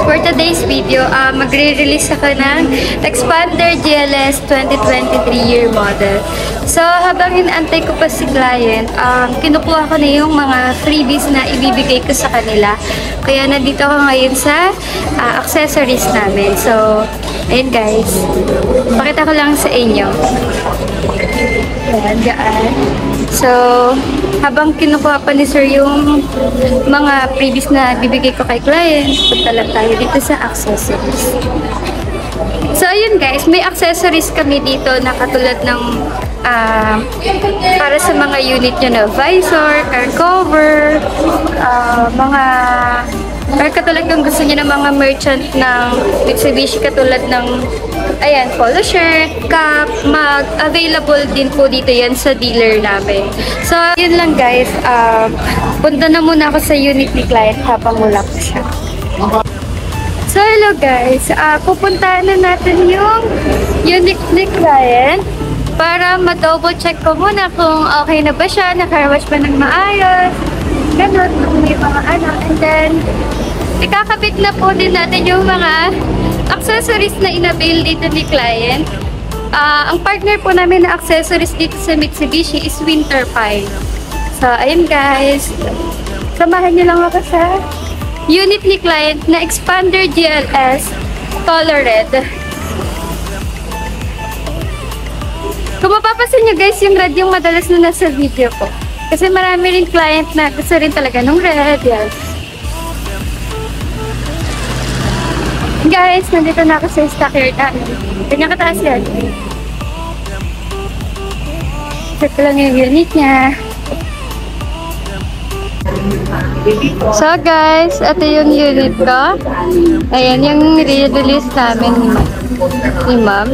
for today's video, magre-release ako ng Expander GLS 2023 year model. So, habang inaantay ko pa si client, kinukuha ko na yung mga freebies na ibibigay ko sa kanila. Kaya nandito ako ngayon sa accessories namin. So, ayun guys. Pakita ko lang sa inyo. Ayan, gaan. So, habang kinukuha pa ni sir yung mga freebies na bibigay ko kay client, punta lang tayo dito sa accessories. So, ayun guys, may accessories kami dito na katulad ng para sa mga unit nyo na visor, car cover, or katulad kung gusto nyo ng mga merchant ng Mitsubishi katulad ng ayan, polo shirt, cap, mug, available din po dito yan sa dealer namin. So, yun lang guys. Punta na muna ako sa unit ni client habang wala ko siya. So, hello guys. Pupuntahan na natin yung unit ni client para ma-double check ko muna kung okay na ba siya, naka-wash ba ng maayos, ganun, kung may mga ano. And then, ikakabit na po din natin yung mga accessories na inabil dito ni client. Ang partner po namin na accessories dito sa Mitsubishi is Winterpine. So, ayun guys. Samahan niyo lang ako sa unit ni client na Expander GLS color red. Kung mapapansin nyo guys, yung red yung madalas na nasa video ko. Kasi marami rin client na gusto rin talaga ng red. Yan. Guys, nandito na ako sa stockyard namin. Ganyan kataas yan. Check lang yung unit niya. So guys, ito yung unit ko. Ayan, yung re-release namin ni ma'am.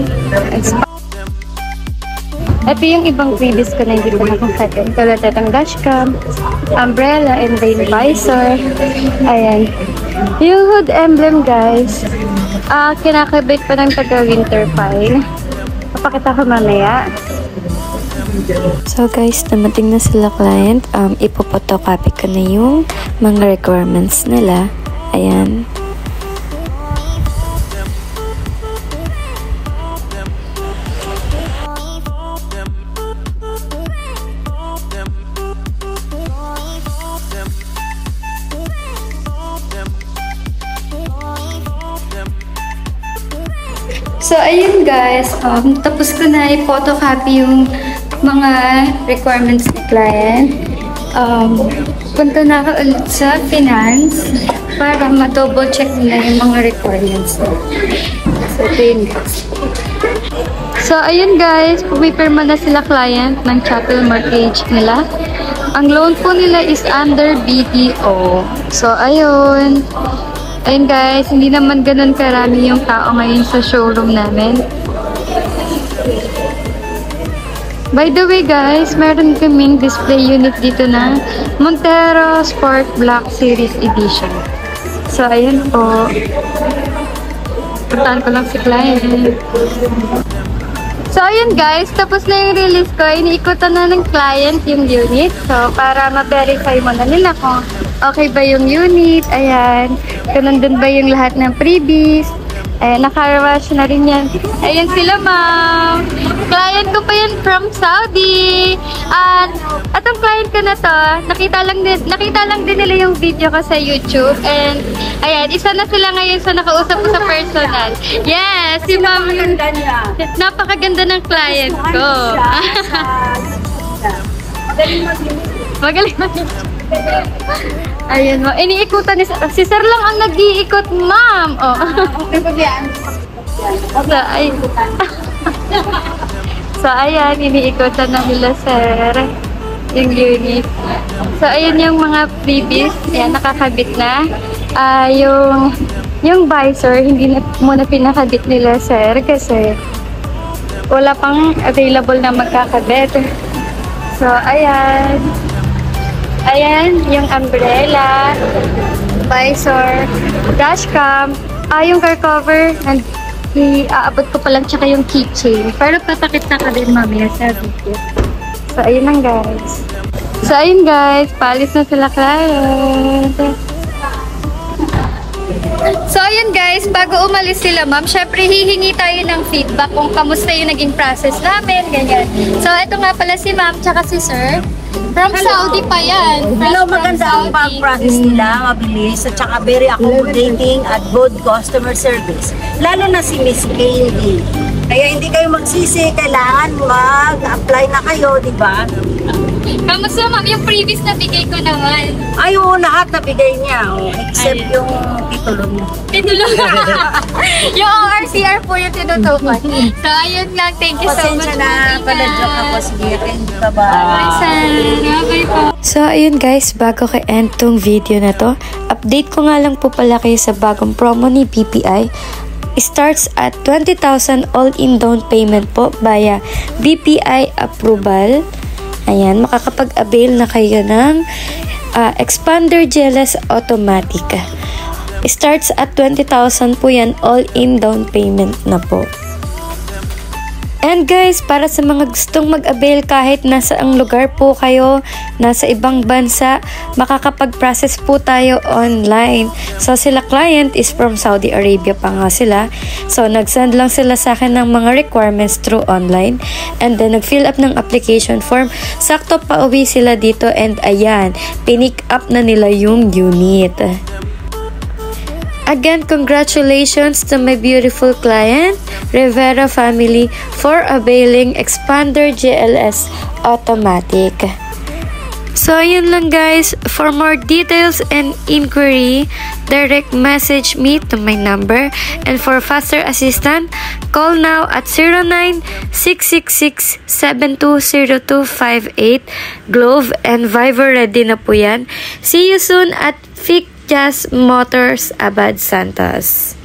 Ito yung ibang freebies ko na hindi ko nakakatin. Tulad itong dashcam, umbrella, and rain visor. Ayan. Yung hood emblem guys, kinakabit pa ng taga-Winterpine. Papakita ko mamaya. So guys, dumating na sila client. Ipopotocopy ko na yung mga requirements nila. Ayan. So, ayun guys, tapos ko na i-photocopy yung mga requirements ni client. Punta na ako ulit sa finance para ma-double check nila yung mga requirements nila. So, ayun guys. So, ayun guys, pumipirma na sila client ng chattel mortgage nila. Ang loan po nila is under BDO. So, ayun. Ayun guys, hindi naman ganun karami yung tao ngayon sa showroom namin. By the way guys, meron kaming display unit dito na Montero Sport Black Series Edition. So, ayun po. Puntahan ko lang si client. So, ayun guys, tapos na yung release ko. Iniikutan na ng client yung unit. So, para ma-verify mo na nila kung okay ba yung unit. Ayan. Kung nandun ba yung lahat ng freebies. Ayan, naka-wash na rin yan. Ayan sila, ma'am. Client ko pa yan from Saudi. At ang client ko na to, nakita lang din nila yung video ko sa YouTube. And, ayan, isa na sila ngayon sa nakausap ko sa personal. Yes, si ma'am. Napakaganda ng client ko. Magaling mag-video. Ayan mo. Iniikutan ni si sir lang ang nag-iikot, ma'am. Oh. So, ayan. Iniikutan na nila, sir. Yung unit. So, ayan yung mga freebies. Ayan, nakakabit na. Yung visor, hindi na muna pinakabit nila, sir. Kasi wala pang available na magkakabit. So, ayan. Ayan, yung umbrella, visor, dashcam, yung car cover, aabot ko pa lang tsaka yung keychain. Pero patakit na ka din mamaya sa video. So, ayun lang guys. So, ayun guys, paalis na sila client. So, ayun guys, bago umalis sila, ma'am, syempre hihingi tayo ng feedback kung kamusta yung naging process namin, ganyan. So, ito nga pala si ma'am, tsaka si sir. From Saudi pa yan. Hello, maganda ang pag-process nila, mabilis, at saka very accommodating at good customer service. Lalo na si Miss Candy. Kaya hindi kayo magsisi, kailangan mag-apply na kayo, di ba? Kamusta ma'am, yung previous na bigay ko naman. Ay, oo, lahat nabigay niya, except yung titulo niya. Tinulong. Yung ORCR po yung tinutukan. So, ayun lang. Thank you so much. Pasensya na, pala-joke ako. Sige, thank you. Bye-bye. Bye, sir. Bye po. So, ayun guys, bago ko end tong video na to, update ko nga lang po pala kayo sa bagong promo ni BPI. Starts at 20,000 all-in down payment po via BPI approval. Ayan, makakapag-avail na kayo ng Expander GLS Automatic. Starts at 20,000 po yan, all-in down payment na po. And guys, para sa mga gustong mag-avail kahit nasa ang lugar po kayo, nasa ibang bansa, makakapag-process po tayo online. So sila client is from Saudi Arabia pa nga sila. So nag-send lang sila sa akin ng mga requirements through online. And then nag-fill up ng application form. Sakto pa uwi sila dito and ayan, pinick up na nila yung unit. Again, congratulations to my beautiful client, Rivera family, for availing Expander GLS Automatic. So, yun lang guys. For more details and inquiry, direct message me to my number. And for faster assistance, call now at 09-666-720258. Globe and Viber ready na po yan. See you soon at Jazz Motors Abad Santos.